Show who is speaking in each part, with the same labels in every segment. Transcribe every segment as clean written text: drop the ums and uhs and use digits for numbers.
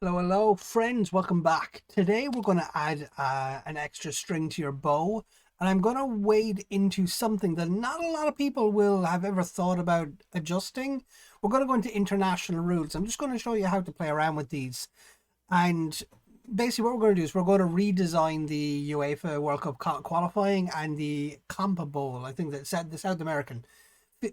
Speaker 1: Hello, friends. Welcome back. Today we're going to add an extra string to your bow, and I'm going to wade into something that not a lot of people will have ever thought about adjusting. We're going to go into international rules. I'm just going to show you how to play around with these. And basically what we're going to do is we're going to redesign the UEFA World Cup qualifying and the Compa Bowl. I think that's the South American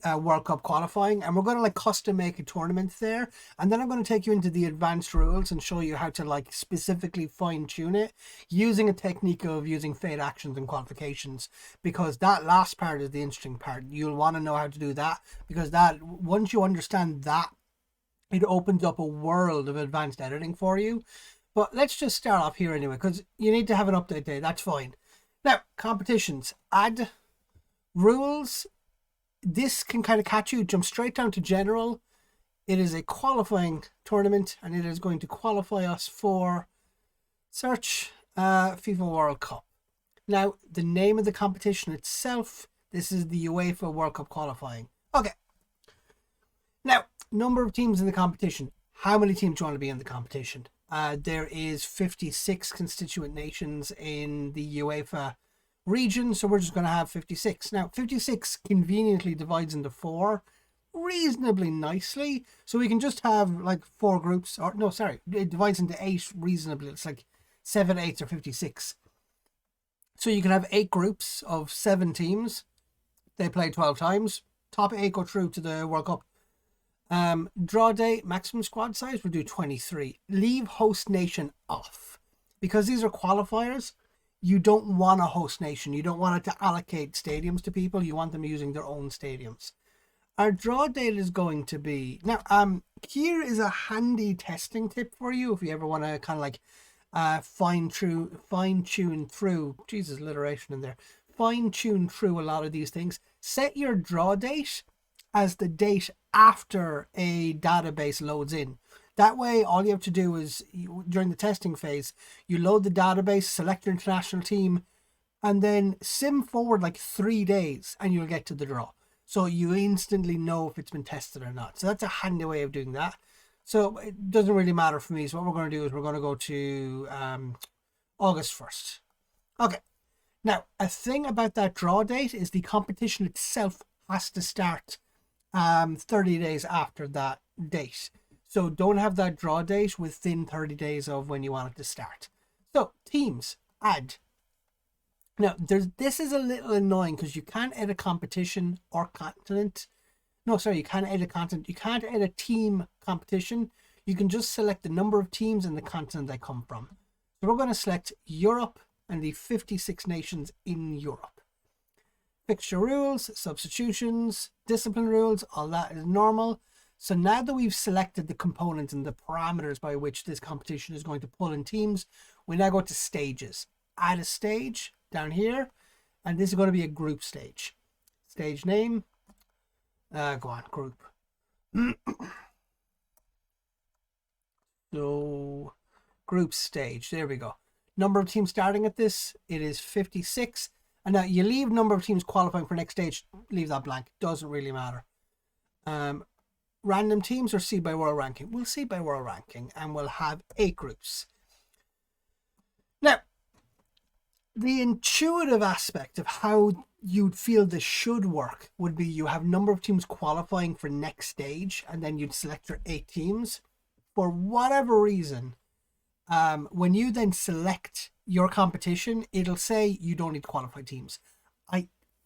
Speaker 1: World Cup qualifying, and we're going to like custom make a tournament there, and then I'm going to take you into the advanced rules and show you how to like specifically fine tune it using a technique of using fade actions and qualifications, because that last part is the interesting part. You'll want to know how to do that, because that once you understand that, it opens up a world of advanced editing for you. But let's just start off here anyway, because you need to have an update day. That's fine. Now, competitions, add rules. This can kind of catch you. Jump straight down to general. It is a qualifying tournament, and it is going to qualify us for search FIFA World Cup. Now, the name of the competition itself, this is the UEFA World Cup qualifying. Okay. Now, number of teams in the competition. How many teams do you want to be in the competition? There is 56 constituent nations in the UEFA region, so we're just going to have 56. Now, 56 conveniently divides into four reasonably nicely, so we can just have like four groups, or no, sorry, it divides into eight reasonably. It's like 7/8 or 56. So you can have 8 groups of 7 teams. They play 12 times. Top 8 go through to the World Cup. Draw day, maximum squad size, we'll do 23. Leave host nation off, because these are qualifiers. You don't want a host nation. You don't want it to allocate stadiums to people. You want them using their own stadiums. Our draw date is going to be now. Here is a handy testing tip for you if you ever want to kind of like fine tune through. Jesus, alliteration in there. Fine tune through a lot of these things. Set your draw date as the date after a database loads in. That way, all you have to do is, during the testing phase, you load the database, select your international team, and then sim forward like 3 days, and you'll get to the draw. So you instantly know if it's been tested or not. So that's a handy way of doing that. So it doesn't really matter for me. So what we're going to do is we're going to go to August 1st. Okay. Now, a thing about that draw date is the competition itself has to start 30 days after that date. So don't have that draw date within 30 days of when you want it to start. So teams, add. Now, this is a little annoying because you can't edit competition or continent. No, sorry, you can't edit continent. You can't edit team competition. You can just select the number of teams and the continent they come from. So we're going to select Europe and the 56 nations in Europe. Fixture rules, substitutions, discipline rules, all that is normal. So now that we've selected the components and the parameters by which this competition is going to pull in teams, we now go to stages. Add a stage down here, and this is going to be a group stage. Stage name, go on, group. So, group stage, there we go. Number of teams starting at this, it is 56. And now you leave number of teams qualifying for next stage, leave that blank, doesn't really matter. Random teams or seed by world ranking? We'll seed by world ranking, and we'll have 8 groups. Now, the intuitive aspect of how you'd feel this should work would be you have number of teams qualifying for next stage, and then you'd select your 8 teams. For whatever reason, when you then select your competition, it'll say you don't need qualified teams.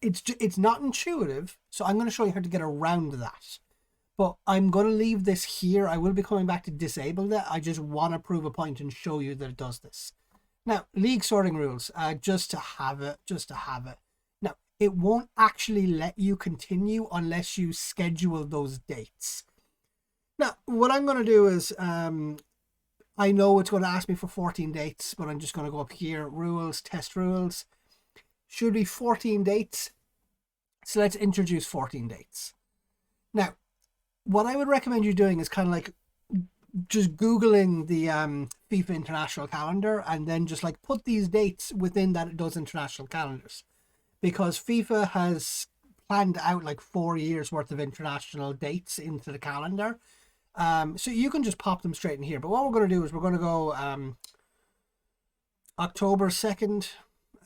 Speaker 1: It's not intuitive, so I'm going to show you how to get around that. But I'm going to leave this here. I will be coming back to disable that. I just want to prove a point and show you that it does this. Now, league sorting rules, just to have it. Now, it won't actually let you continue unless you schedule those dates. Now, what I'm going to do is, I know it's going to ask me for 14 dates, but I'm just going to go up here, rules, test rules. Should be 14 dates. So let's introduce 14 dates. Now, what I would recommend you doing is kind of like just Googling the FIFA international calendar, and then just like put these dates within those international calendars, because FIFA has planned out like 4 years worth of international dates into the calendar, So you can just pop them straight in here. But what we're going to do is we're going to go October 2nd,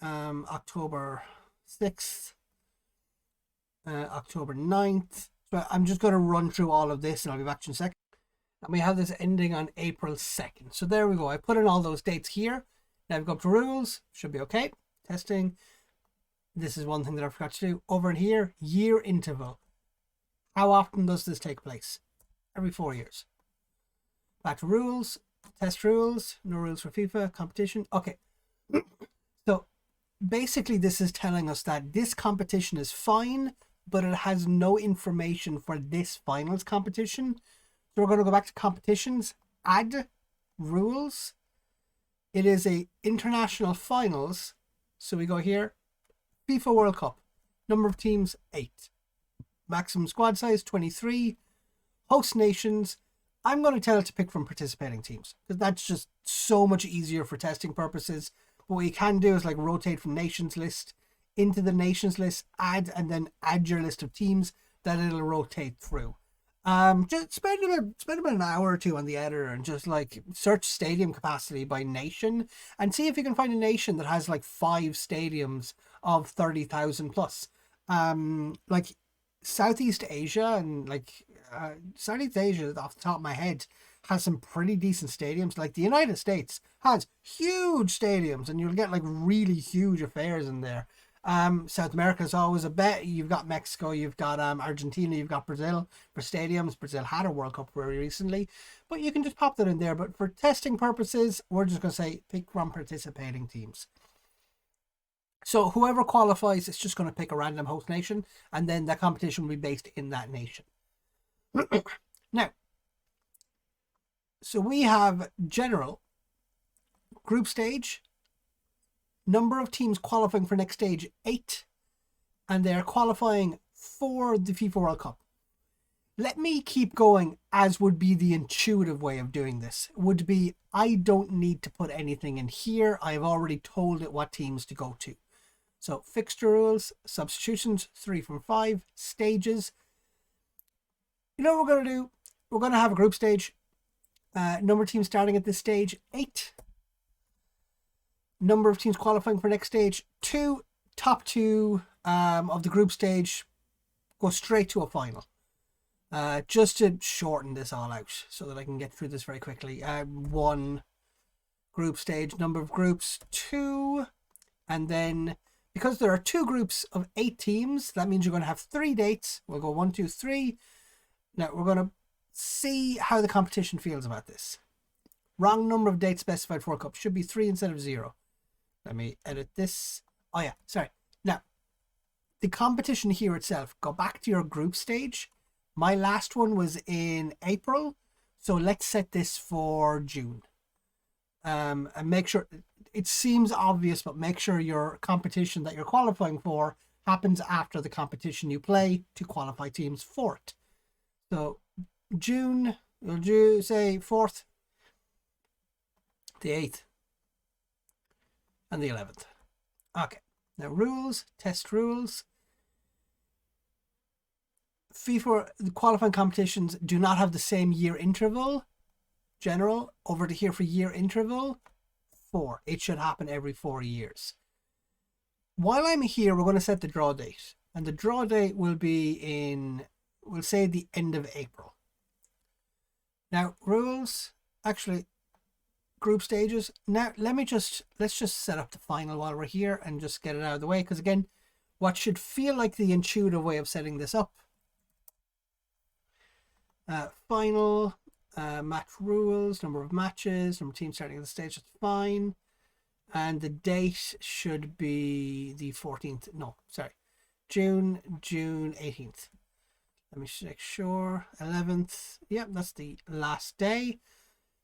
Speaker 1: October 6th, October 9th. So I'm just going to run through all of this and I'll be back in a second. And we have this ending on April 2nd. So there we go. I put in all those dates here. Now I've got to rules. Should be okay. Testing. This is one thing that I forgot to do. Over in here, year interval. How often does this take place? Every 4 years. Back to rules. Test rules. No rules for FIFA. Competition. Okay. So basically this is telling us that this competition is fine, but it has no information for this finals competition. So we're going to go back to competitions. Add rules. It is a international finals. So we go here. FIFA World Cup. Number of teams, 8. Maximum squad size, 23. Host nations. I'm going to tell it to pick from participating teams, because that's just so much easier for testing purposes. But what you can do is like rotate from nations list into the nations list, add, and then add your list of teams that it'll rotate through. Just spend about an hour or two on the editor and just like search stadium capacity by nation and see if you can find a nation that has like 5 stadiums of 30,000 plus. Like Southeast Asia and like Southeast Asia off the top of my head has some pretty decent stadiums. Like the United States has huge stadiums and you'll get like really huge affairs in there. South America is always a bet. You've got Mexico, you've got Argentina, you've got Brazil for stadiums. Brazil had a World Cup very recently, but you can just pop that in there. But for testing purposes, we're just going to say pick from participating teams. So whoever qualifies is just going to pick a random host nation, and then the competition will be based in that nation. Now, so we have general, group stage, number of teams qualifying for next stage, 8, and they're qualifying for the FIFA World Cup. Let me keep going, as would be the intuitive way of doing this. Would be, I don't need to put anything in here. I've already told it what teams to go to. So fixture rules, substitutions, 3 from 5, stages. You know what we're going to do? We're going to have a group stage. Number of teams starting at this stage, 8. Number of teams qualifying for next stage, 2. Top 2 of the group stage go straight to a final. Just to shorten this all out so that I can get through this very quickly. 1 group stage, number of groups, 2. And then, because there are 2 groups of 8 teams, that means you're going to have 3 dates. We'll go 1, 2, 3. Now, we're going to see how the competition feels about this. Wrong number of dates specified for World Cup. Should be 3 instead of 0. Let me edit this. Oh yeah, sorry. Now, the competition here itself, go back to your group stage. My last one was in April, so let's set this for June. And make sure, it seems obvious, but make sure your competition that you're qualifying for happens after the competition you play to qualify teams for it. So June, we'll do say 4th, the 8th, and the 11th. Okay, now rules, test rules. FIFA qualifying competitions do not have the same year interval. General, over to here for year interval, 4. It should happen every 4 years. While I'm here, we're going to set the draw date. And the draw date will be in, we'll say the end of April. Now, rules, actually, group stages. Now, let's just set up the final while we're here and just get it out of the way. Because again, what should feel like the intuitive way of setting this up. Final, match rules, number of matches, number of teams starting at the stage, that's fine. And the date should be the 14th, no, sorry, June 18th. Let me make sure, 11th, yep, that's the last day.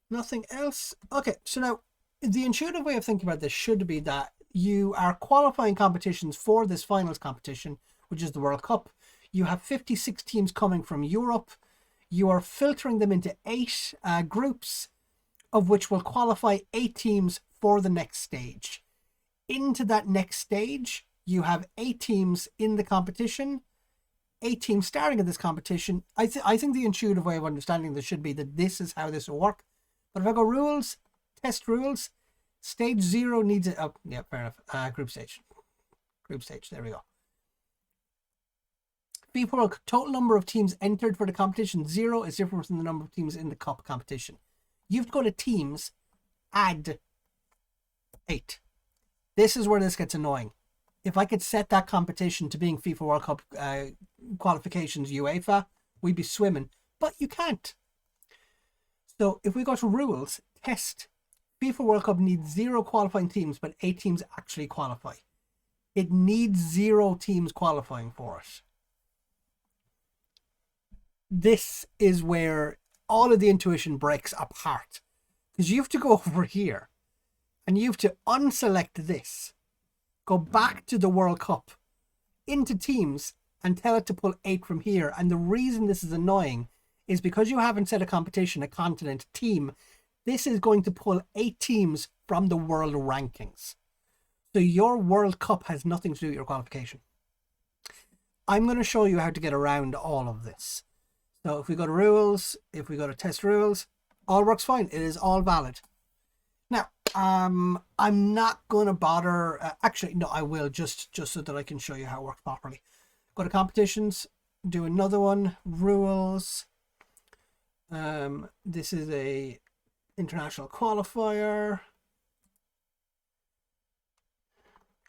Speaker 1: Nothing else. Okay, so now, the intuitive way of thinking about this should be that you are qualifying competitions for this finals competition, which is the World Cup. You have 56 teams coming from Europe. You are filtering them into 8 groups, of which will qualify 8 teams for the next stage. Into that next stage, you have 8 teams in the competition. 8 teams starting at this competition. I think the intuitive way of understanding this should be that this is how this will work. But if I go rules, test rules, stage 0 needs it. Oh, yeah, fair enough. Group stage. Group stage. There we go. FIFA World total number of teams entered for the competition 0 is different from the number of teams in the cup competition. You have to go to teams, add 8. This is where this gets annoying. If I could set that competition to being FIFA World Cup qualifications UEFA, we'd be swimming. But you can't. So if we go to rules, test, FIFA World Cup needs 0 qualifying teams, but 8 teams actually qualify. It needs 0 teams qualifying for it. This is where all of the intuition breaks apart. Because you have to go over here and you have to unselect this. Go back to the World Cup, into teams, and tell it to pull 8 from here. And the reason this is annoying is because you haven't set a competition, a continent, team. This is going to pull 8 teams from the world rankings. So your World Cup has nothing to do with your qualification. I'm going to show you how to get around all of this. So if we go to rules, if we go to test rules, all works fine. It is all valid. Now, I'm not going to bother. Actually, no, I will just so that I can show you how it works properly. Go to competitions, do another one, rules. This is a international qualifier.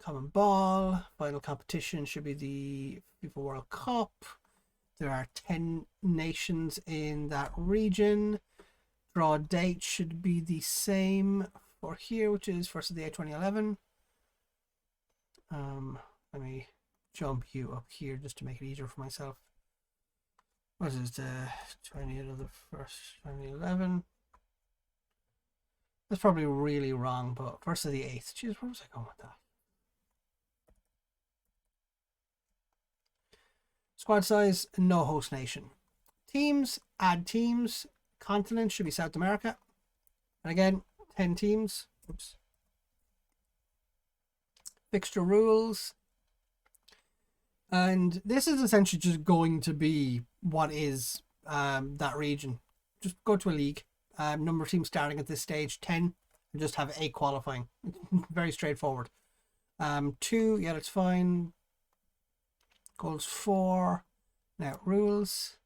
Speaker 1: Common ball. Final competition should be the FIFA World Cup. There are 10 nations in that region. Draw date should be the same for here, which is 1st of the 8th, 2011. Let me jump you up here just to make it easier for myself. What is the 20th of the 1st, 2011? That's probably really wrong, but 1st of the 8th. Jeez, where was I going with that? Squad size, no host nation. Teams, add teams. Continent should be South America. And again, 10 teams. Oops. Fixture rules. And this is essentially just going to be what is that region. Just go to a league. Number of teams starting at this stage, 10. And just have 8 qualifying. Very straightforward. 2, yeah, that's fine. Goals 4. Now, rules.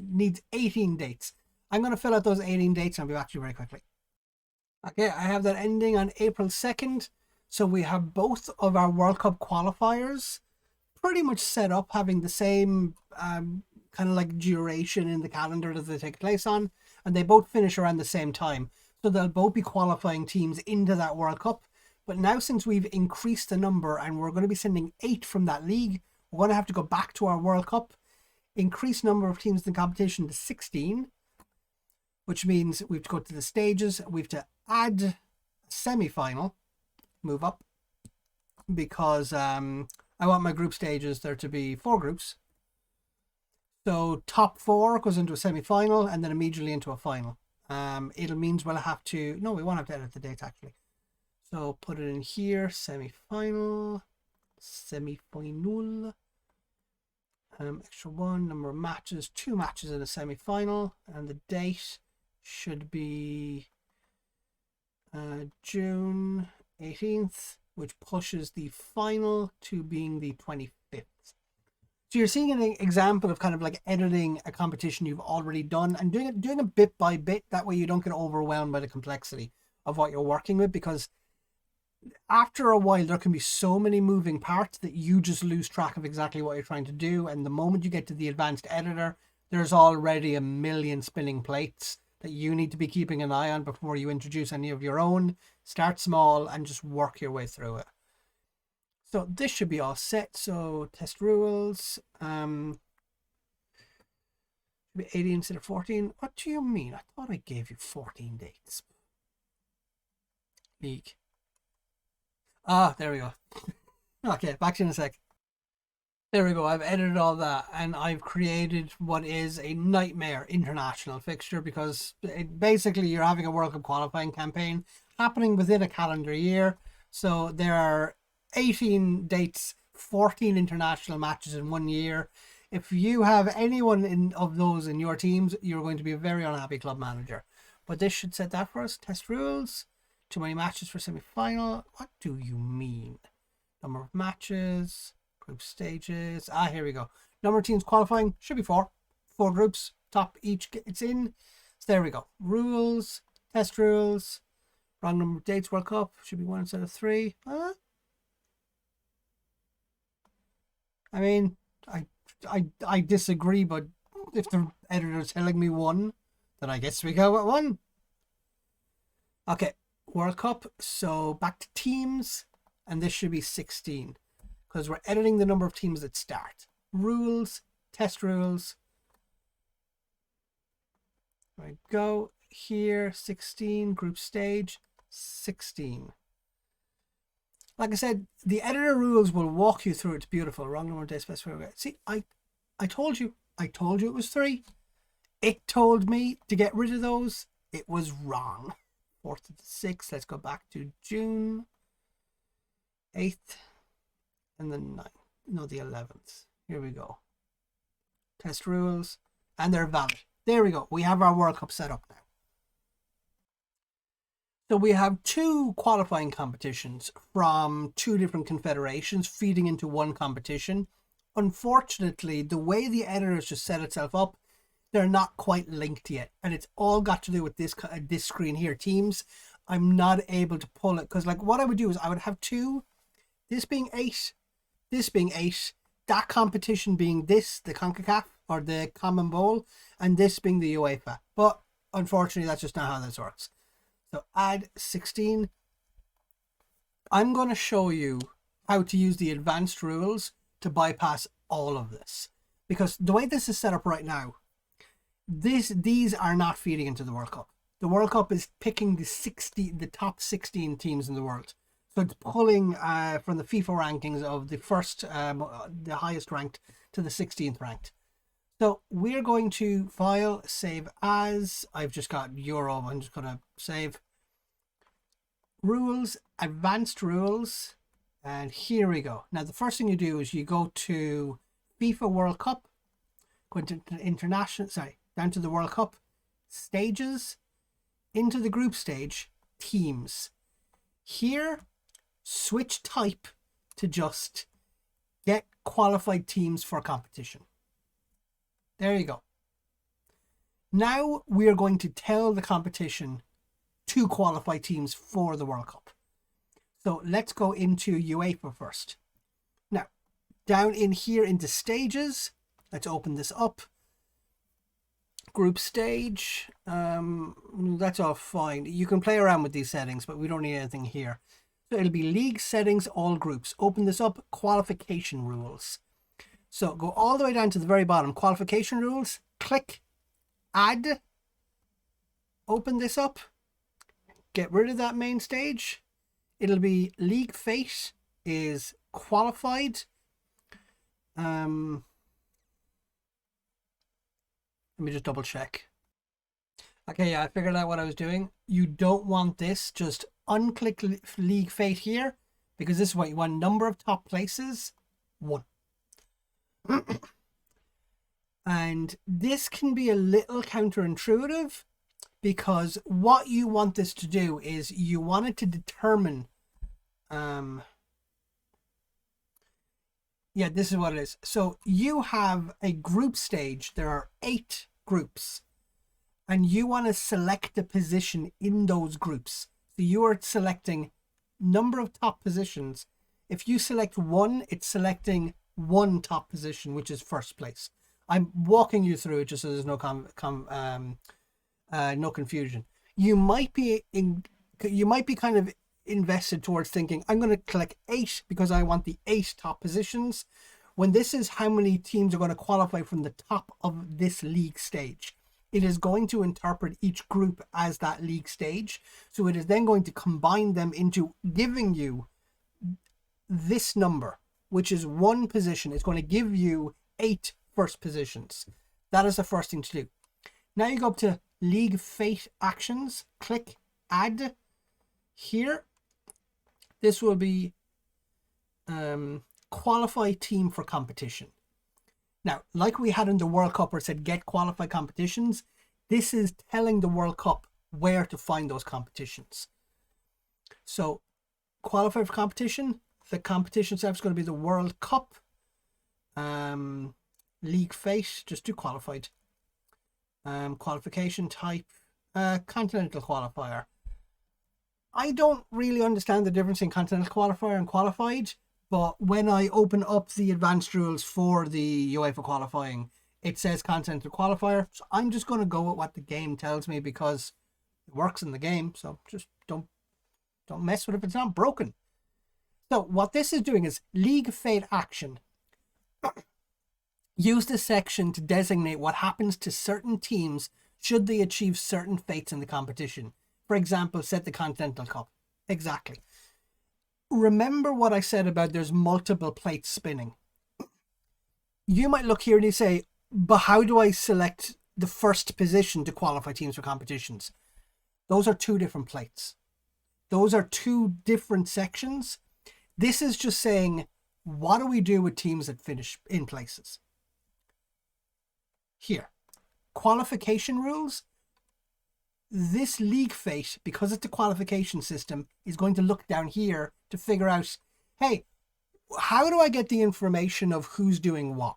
Speaker 1: Needs 18 dates. I'm going to fill out those 18 dates and I'll be back to you very quickly. Okay, I have that ending on April 2nd. So we have both of our World Cup qualifiers pretty much set up, having the same kind of like duration in the calendar that they take place on. And they both finish around the same time. So they'll both be qualifying teams into that World Cup. But now, since we've increased the number and we're going to be sending 8 from that league, we're going to have to go back to our World Cup, increase number of teams in the competition to 16, which means we have to go to the stages. We have to add a semi-final, move up, because I want my group stages there to be 4 groups. So top 4 goes into a semi-final and then immediately into a final. It'll means we'll have to, no, we won't have to edit the dates actually. So put it in here, semi-final, semi-final. Extra 1, number of matches, 2 matches in a semi-final, and the date should be June 18th, which pushes the final to being the 25th. So you're seeing an example of kind of like editing a competition you've already done and doing it bit by bit. That way you don't get overwhelmed by the complexity of what you're working with, because after a while there can be so many moving parts that you just lose track of exactly what you're trying to do. And the moment you get to the advanced editor, there's already a million spinning plates that you need to be keeping an eye on before you introduce any of your own. Start small and just work your way through it. So this should be all set. So test rules, should be 80 instead of 14. What do you mean? I thought I gave you 14 dates. League. Ah, there we go. Okay, back to you in a sec. There we go. I've edited all that and I've created what is a nightmare international fixture, because basically you're having a World Cup qualifying campaign happening within a calendar year. So there are 18 dates 14 international matches in 1 year. If you have anyone of those in your teams, you're going to be a very unhappy club manager. But this should set that for us. Test rules. Too many matches for semi-final. What do you mean? Number of matches. Group stages. Here we go. Number of teams qualifying. Should be 4. 4 groups. Top each gets in. So there we go. Rules. Test rules. Wrong number of dates. World Cup. Should be 1 instead of 3. I mean, I disagree, but if the editor's telling me 1, then I guess we go at 1. Okay, World Cup. So back to teams, and this should be 16 because we're editing the number of teams that start. Rules, test rules. Right, go here. 16 group stage. 16. Like I said, the editor rules will walk you through. It's beautiful. Wrong number of days specified. See, I told you. I told you it was 3. It told me to get rid of those. It was wrong. 4th to the 6th. Let's go back to June 8th and the 9th. No, the 11th. Here we go. Test rules. And they're valid. There we go. We have our World Cup set up now. So we have 2 qualifying competitions from 2 different confederations feeding into 1 competition. Unfortunately, the way the editor's just set itself up, they're not quite linked yet. And it's all got to do with this screen here, teams. I'm not able to pull it because like what I would do is I would have 2, this being 8, this being 8, that competition being this, the CONCACAF or the Common Bowl, and this being the UEFA. But unfortunately, that's just not how this works. So add 16. I'm going to show you how to use the advanced rules to bypass all of this. Because the way this is set up right now, these are not feeding into the World Cup. The World Cup is picking the top 16 teams in the world. So it's pulling from the FIFA rankings of the first, the highest ranked to the 16th ranked. So we're going to file, save as. I've just got Euro. I'm just going to save. Rules, advanced rules. And here we go. Now, the first thing you do is you go to FIFA World Cup. Go into international, down to the World Cup. Stages. Into the group stage. Teams. Here, switch type to just get qualified teams for competition. There you go. Now we are going to tell the competition to qualify teams for the World Cup. So let's go into UEFA first. Now, down in here into stages, let's open this up. Group stage, that's all fine. You can play around with these settings, but we don't need anything here. So it'll be league settings, all groups. Open this up, qualification rules. So go all the way down to the very bottom, qualification rules, click, add, open this up, get rid of that main stage. It'll be league fate is qualified. Let me just double check. Okay, yeah, I figured out what I was doing. You don't want this, just unclick league fate here, because this is what you want. Number of top places, 1. And this can be a little counterintuitive because what you want this to do is you want it to determine yeah, this is what it is. So you have a group stage. There are 8 groups and you want to select a position in those groups. So you are selecting number of top positions. If you select 1, it's selecting 1 top position, which is first place. I'm walking you through it just so there's no no confusion. You might be kind of invested towards thinking I'm going to click 8 because I want the 8 top positions, when this is how many teams are going to qualify from the top of this league stage. It is going to interpret each group as that league stage, so it is then going to combine them into giving you this number, which is 1 position. It's going to give you 8 first positions. That is the first thing to do. Now you go up to League Fate Actions, click Add. Here, this will be qualify team for competition. Now, like we had in the World Cup where it said get qualified competitions, this is telling the World Cup where to find those competitions. So, qualify for competition. The competition itself is going to be the World Cup. League fate, just do qualified. Qualification type, continental qualifier. I don't really understand the difference in continental qualifier and qualified, but when I open up the advanced rules for the UEFA qualifying, it says continental qualifier. So I'm just going to go with what the game tells me because it works in the game. So just don't mess with it if it's not broken. So what this is doing is league fate action. Use this section to designate what happens to certain teams should they achieve certain fates in the competition. For example, set the Continental Cup. Exactly. Remember what I said about there's multiple plates spinning. You might look here and you say, but how do I select the first position to qualify teams for competitions? Those are two different plates. Those are two different sections. This is just saying, what do we do with teams that finish in places? Here, qualification rules. This league fate, because it's a qualification system, is going to look down here to figure out, hey, how do I get the information of who's doing what?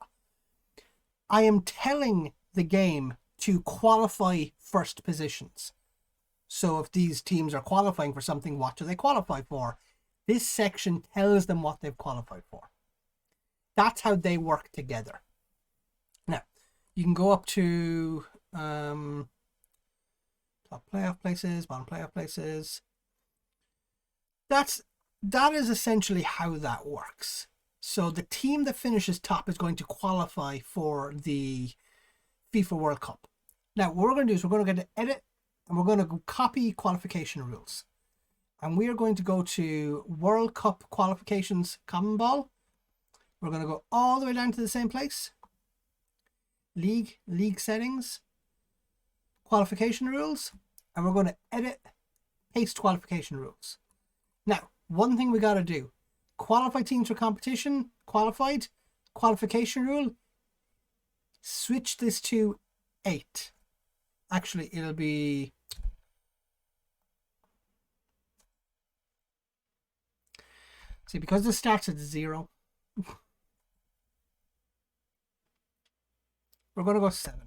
Speaker 1: I am telling the game to qualify first positions. So if these teams are qualifying for something, what do they qualify for? This section tells them what they've qualified for. That's how they work together. Now, you can go up to top playoff places, bottom playoff places. That is essentially how that works. So the team that finishes top is going to qualify for the FIFA World Cup. Now, what we're going to do is we're going to go to edit and we're going to copy qualification rules. And we are going to go to World Cup qualifications common ball. We're going to go all the way down to the same place. League settings, qualification rules, and we're going to edit, paste qualification rules. Now, one thing we got to do, qualify teams for competition, qualified, qualification rule, switch this to 8. Actually, it'll be, see, because this starts at 0, we're going to go 7.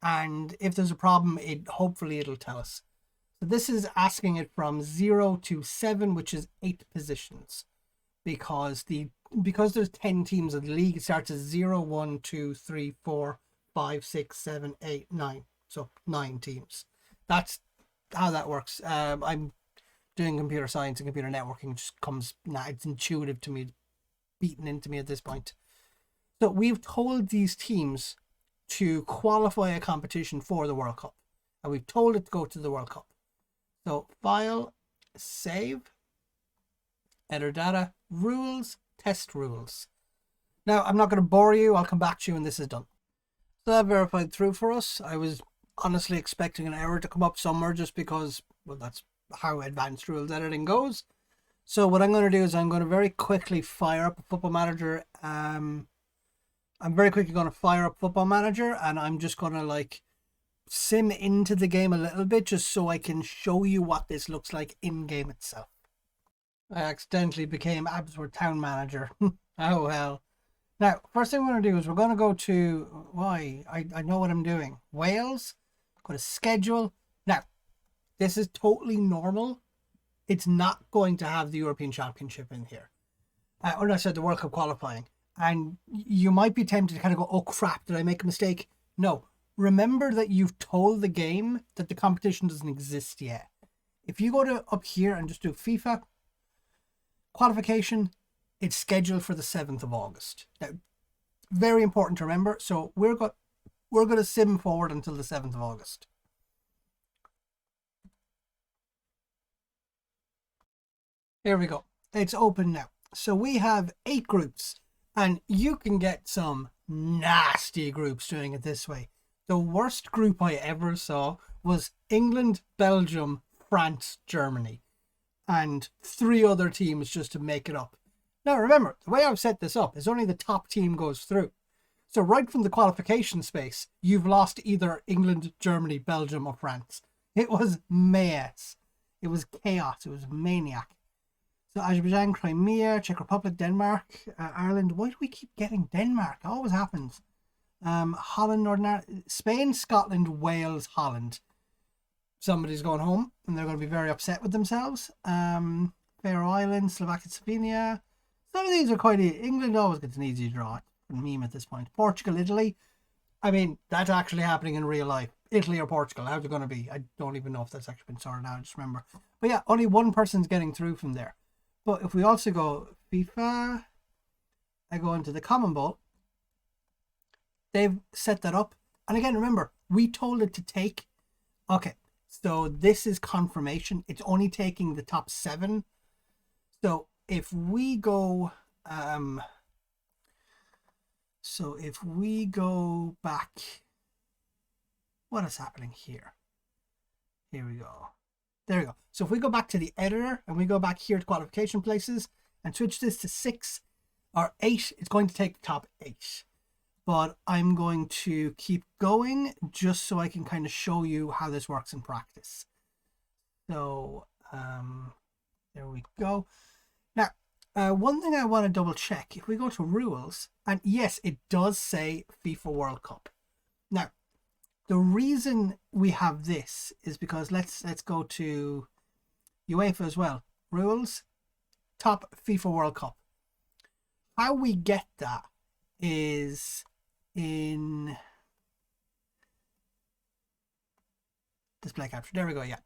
Speaker 1: And if there's a problem, hopefully it'll tell us. So this is asking it from 0 to 7, which is 8 positions. Because there's 10 teams in the league, it starts at 0, 1, 2, 3, 4, 5, 6, 7, 8, 9. So 9 teams. That's how that works. I'm doing computer science and computer networking. It just comes, it's intuitive to me, beaten into me at this point. So we've told these teams to qualify a competition for the World Cup. And we've told it to go to the World Cup. So file, save, enter data, rules, test rules. Now, I'm not going to bore you. I'll come back to you when this is done. So that verified through for us. I was honestly expecting an error to come up somewhere just because, well, that's how advanced rules editing goes. So what I'm going to do is I'm going to very quickly fire up a Football Manager. I'm very quickly going to fire up Football Manager, and I'm just going to sim into the game a little bit just so I can show you what this looks like in game itself. I accidentally became Absworth Town Manager. Oh well. Now, first thing we're going to do is we're going to go to, I know what I'm doing. Wales, go to schedule. Now, this is totally normal. It's not going to have the European Championship in here. Or I said the World Cup qualifying. And you might be tempted to kind of go, oh crap, did I make a mistake? No. Remember that you've told the game that the competition doesn't exist yet. If you go to up here and just do FIFA qualification, it's scheduled for the 7th of August. Now, very important to remember. So we're going to sim forward until the 7th of August. Here we go. It's open now. So we have 8 groups. And you can get some nasty groups doing it this way. The worst group I ever saw was England, Belgium, France, Germany. And 3 other teams just to make it up. Now remember, the way I've set this up is only the top team goes through. So right from the qualification space, you've lost either England, Germany, Belgium, or France. It was mess. It was chaos. It was maniac. So Azerbaijan, Crimea, Czech Republic, Denmark, Ireland. Why do we keep getting Denmark? It always happens. Holland, Northern Ireland, Spain, Scotland, Wales, Holland. Somebody's going home and they're going to be very upset with themselves. Faroe Islands, Slovakia, Slovenia. Some of these are quite easy. England always gets an easy draw. Meme at this point. Portugal, Italy. I mean, that's actually happening in real life. Italy or Portugal, how's it going to be? I don't even know if that's actually been sorted out. I just remember. But yeah, only one person's getting through from there. But if we also go FIFA, I go into the Common Bowl. They've set that up. And again, remember, we told it to take. Okay, so this is confirmation. It's only taking the top 7. So if we go. So if we go back, what is happening here? Here we go. There we go. So if we go back to the editor and we go back here to qualification places and switch this to 6 or 8, it's going to take the top 8. But I'm going to keep going just so I can kind of show you how this works in practice. So there we go. Now, one thing I want to double check, if we go to rules, and yes, it does say FIFA World Cup. Now, the reason we have this is because let's go to UEFA as well. Rules, top FIFA World Cup. How we get that is in display capture. There we go, yeah.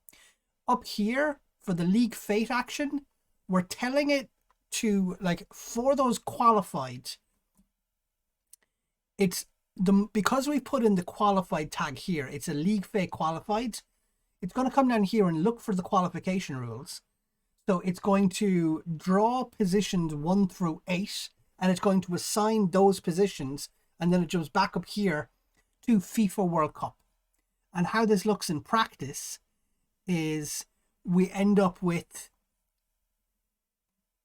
Speaker 1: Up here for the league fate action, we're telling it to, like, for those qualified, it's because we put in the qualified tag here, it's a league fate qualified. It's going to come down here and look for the qualification rules. So it's going to draw positions 1 through 8 and it's going to assign those positions, and then it jumps back up here to FIFA World Cup. And how this looks in practice is we end up with,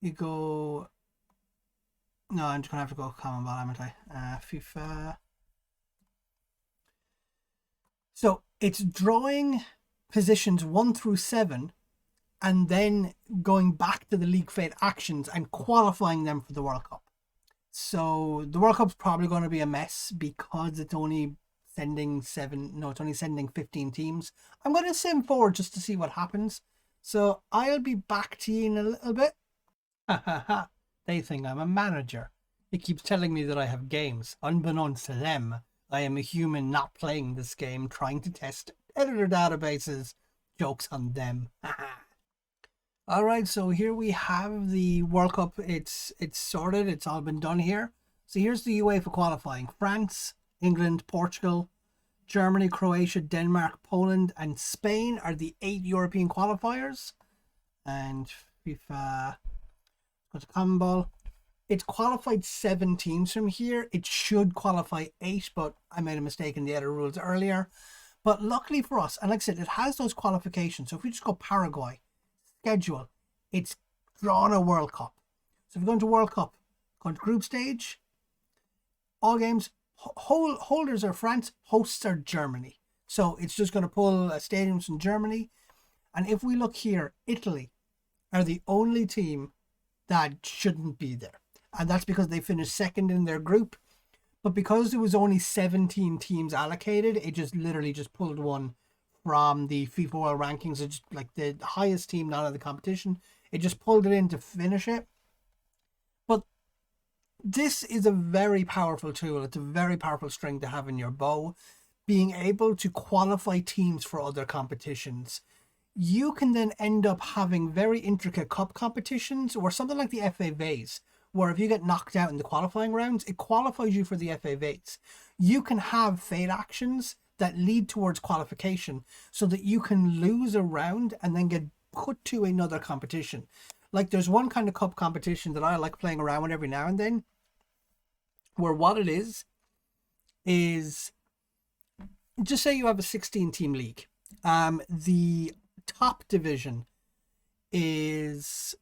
Speaker 1: you go, no, I'm just gonna have to go common ball, haven't I? FIFA. So it's drawing positions 1 through 7 and then going back to the league fate actions and qualifying them for the World Cup. So the World Cup's probably going to be a mess because it's only sending 15 teams. I'm going to send forward just to see what happens. So I'll be back to you in a little bit. They think I'm a manager. It keeps telling me that I have games. Unbeknownst to them, I am a human not playing this game, trying to test editor databases. Joke's on them. Alright, so here we have the World Cup. It's sorted. It's all been done here. So here's the UEFA qualifying. France, England, Portugal, Germany, Croatia, Denmark, Poland, and Spain are the 8 European qualifiers. And FIFA, go to Common Ball. It's qualified 7 teams from here. It should qualify 8, but I made a mistake in the editor rules earlier. But luckily for us, and like I said, it has those qualifications. So if we just go Paraguay, schedule, it's drawn a World Cup. So if we go into World Cup, go into group stage, all games, holders are France, hosts are Germany. So it's just going to pull stadiums from Germany. And if we look here, Italy are the only team that shouldn't be there. And that's because they finished second in their group. But because there was only 17 teams allocated, it just literally just pulled one from the FIFA World rankings. It's just like the highest team not in the competition. It just pulled it in to finish it. But this is a very powerful tool. It's a very powerful string to have in your bow. Being able to qualify teams for other competitions. You can then end up having very intricate cup competitions or something like the FA Vase, where if you get knocked out in the qualifying rounds, it qualifies you for the FA Vase. You can have fate actions that lead towards qualification so that you can lose a round and then get put to another competition. Like there's one kind of cup competition that I like playing around with every now and then, where what it is just say you have a 16 team league. The top division is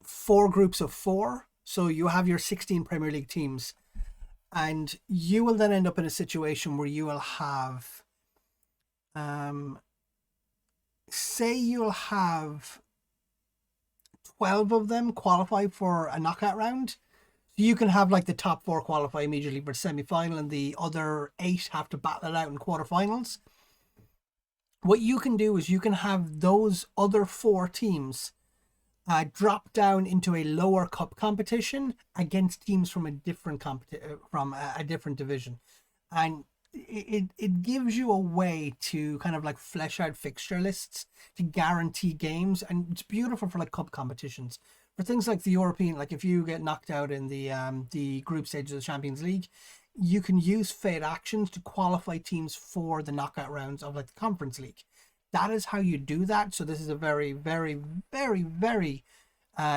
Speaker 1: 4 groups of 4. So you have your 16 Premier League teams, and you will then end up in a situation where you will have, say you'll have 12 of them qualify for a knockout round. So you can have like the top 4 qualify immediately for the semi-final, and the other 8 have to battle it out in quarterfinals. What you can do is you can have those other 4 teams drop down into a lower cup competition against teams from a different from a different division, and it gives you a way to kind of like flesh out fixture lists to guarantee games, and it's beautiful for like cup competitions. For things like the European, like if you get knocked out in the group stage of the Champions League, you can use fate actions to qualify teams for the knockout rounds of like the Conference League. That is how you do that. So this is a very, very, very, very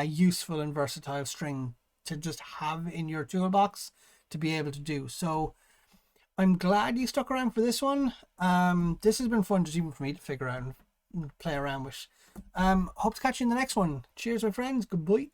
Speaker 1: useful and versatile string to just have in your toolbox to be able to do. So I'm glad you stuck around for this one. This has been fun just even for me to figure out and play around with. Hope to catch you in the next one. Cheers, my friends. Goodbye.